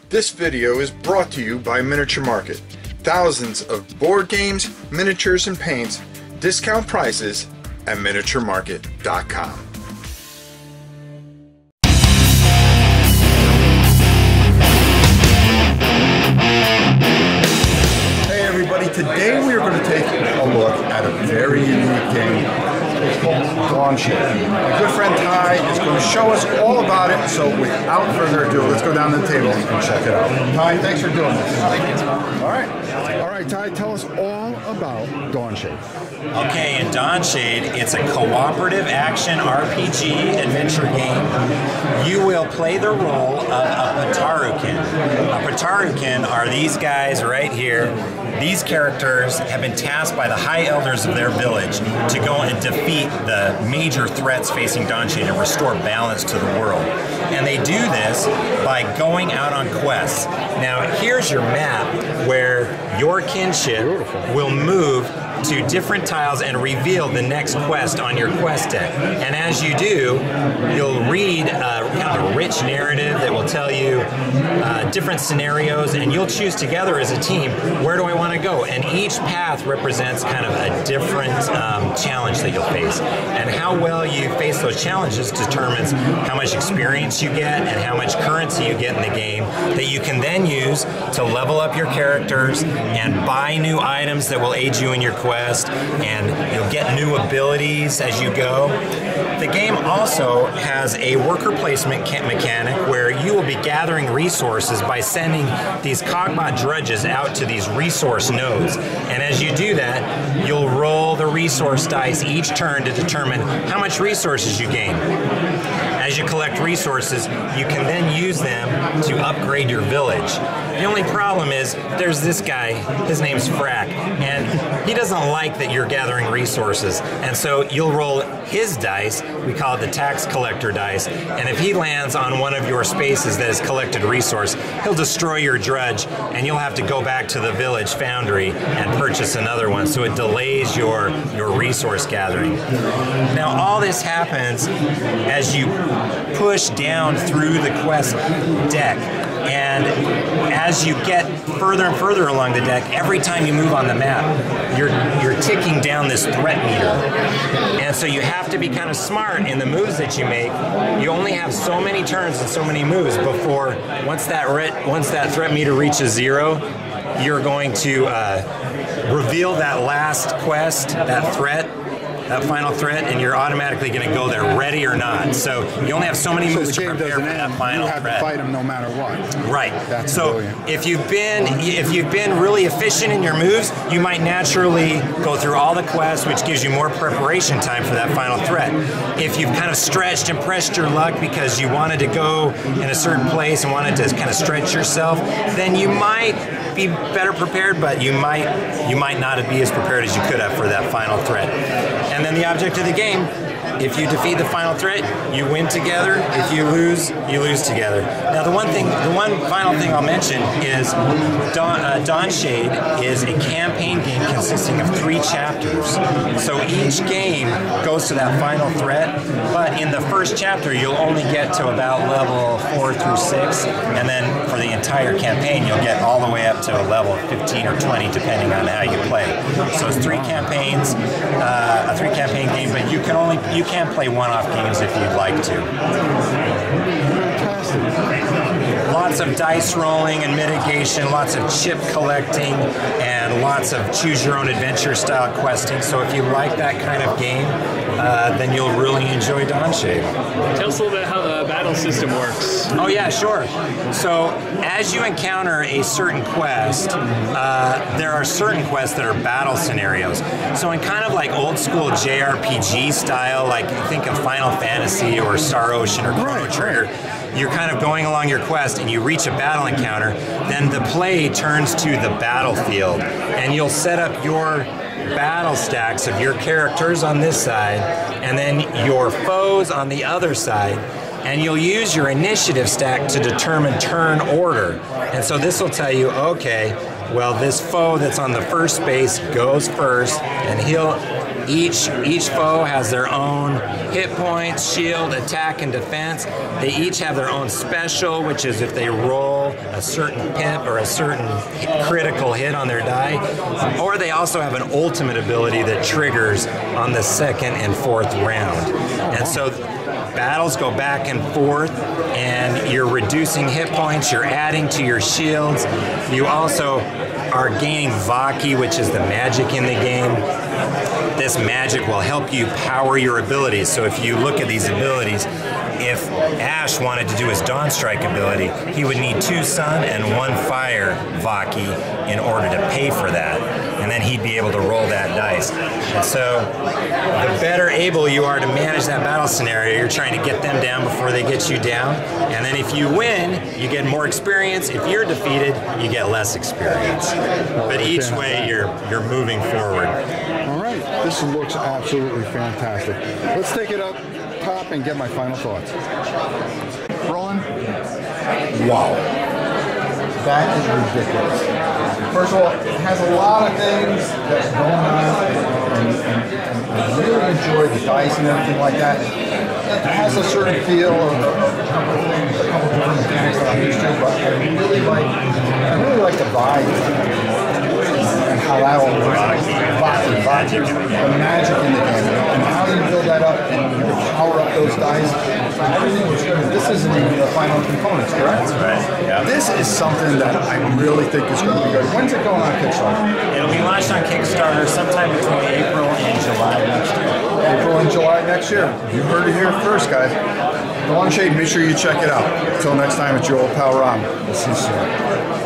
This video is brought to you by Miniature Market. Thousands of board games, miniatures, and paints, discount prices at miniaturemarket.com. Hey everybody, today we are going to take a look at a very unique game. It's called Dawnshade. My good friend Ty is going to show us all about it, so without further ado, let's go down to the table and check it out. Ty, thanks for doing this. All right, Ty, tell us all about Dawnshade. Okay, in Dawnshade, it's a cooperative action RPG adventure game. You will play the role of a Patarukin. A Patarukin are these guys right here. These characters have been tasked by the high elders of their village to go and defeat the major threats facing Dawnshade and restore balance to the world. And they do this by going out on quests. Now, here's your map where your kinship will move to different tiles and reveal the next quest on your quest deck. And as you do, you'll read kind of a rich narrative that will tell you different scenarios, and you'll choose together as a team, where do I want to go? And each path represents kind of a different challenge that you'll face. And how well you face those challenges determines how much experience you get and how much currency you get in the game that you can then use to level up your characters and buy new items that will aid you in your quest, and you'll get new abilities as you go. The game also has a worker placement mechanic where you will be gathering resources by sending these cogbot drudges out to these resource nodes. And as you do that, you'll roll the resource dice each turn to determine how much resources you gain. As you collect resources, you can then use them to upgrade your village. The only problem is there's this guy, his name's Frack, and he doesn't like that you're gathering resources. And so you'll roll his dice, we call it the tax collector dice, and if he lands on one of your spaces that has collected resource, he'll destroy your drudge, and you'll have to go back to the village foundry and purchase another one, so it delays your resource gathering. Now all this happens as you push down through the quest deck, and as you get further and further along the deck, every time you move on the map, you're ticking down this threat meter. And so you have to be kind of smart in the moves that you make. You only have so many turns and so many moves before, once that threat meter reaches 0, you're going to reveal that last quest, that threat, that final threat, and you're automatically going to go there, ready or not. So you only have so many moves to prepare for that final threat. You have to fight them no matter what. Right. That's so brilliant. if you've been really efficient in your moves, you might naturally go through all the quests, which gives you more preparation time for that final threat. If you've kind of stretched and pressed your luck because you wanted to go in a certain place and wanted to kind of stretch yourself, then you might be better prepared, but you might not be as prepared as you could have for that final threat. And then the object of the game, if you defeat the final threat, you win together. If you lose together. Now the one final thing I'll mention is Dawnshade is a campaign game consisting of 3 chapters. So each game goes to that final threat, but in the first chapter you'll only get to about level 4 through 6, and then for the entire campaign you'll get all the way up to a level 15 or 20 depending on how you play. So it's 3 campaigns, a 3-campaign game, but you can play one-off games if you'd like to. Lots of dice rolling and mitigation, lots of chip collecting, and lots of choose-your-own-adventure style questing. So if you like that kind of game, then you'll really enjoy Dawnshade. Tell us a little bit how the battle system works. Oh yeah, sure. So as you encounter a certain quest, there are certain quests that are battle scenarios. So in kind of like old school JRPG style, like think of Final Fantasy or Star Ocean or Chrono Trigger, you're kind of going along your quest and you reach a battle encounter, then the play turns to the battlefield, and you'll set up your battle stacks of your characters on this side and then your foes on the other side, and you'll use your initiative stack to determine turn order. And so this will tell you, okay, well, this foe that's on the first space goes first, and he'll Each foe has their own hit points, shield, attack, and defense. They each have their own special, which is if they roll a certain pip or a certain critical hit on their die. Or they also have an ultimate ability that triggers on the second and fourth round. And so battles go back and forth, and you're reducing hit points, you're adding to your shields. You also are gaining Vaki, which is the magic in the game. This magic will help you power your abilities. So if you look at these abilities, if Ash wanted to do his Dawn Strike ability, he would need 2 sun and 1 fire Vaki in order to pay for that. And then he'd be able to roll that dice. And so the better able you are to manage that battle scenario, you're trying to get them down before they get you down. And then if you win, you get more experience. If you're defeated, you get less experience. But each way you're moving forward. All right, this looks absolutely fantastic. Let's take it up top and get my final thoughts. Rolling. Wow. That is ridiculous. First of all, it has a lot of things that's going on, and I really enjoy the dice and everything like that. It has a certain feel of a couple of things, a couple of different mechanics that I'm used to, but I really like the vibe and how that all works. The magic in the game, and how you build that up and you power up those dice. Everything was good. This isn't even the final components, correct? That's right. Yeah. This is something that I really think is going to be good. When's it going on Kickstarter? It'll be launched on Kickstarter sometime between April and July next year. April and July next year. You heard it here first, guys. Dawnshade, make sure you check it out. Until next time, it's your old pal Ron. We'll see you soon.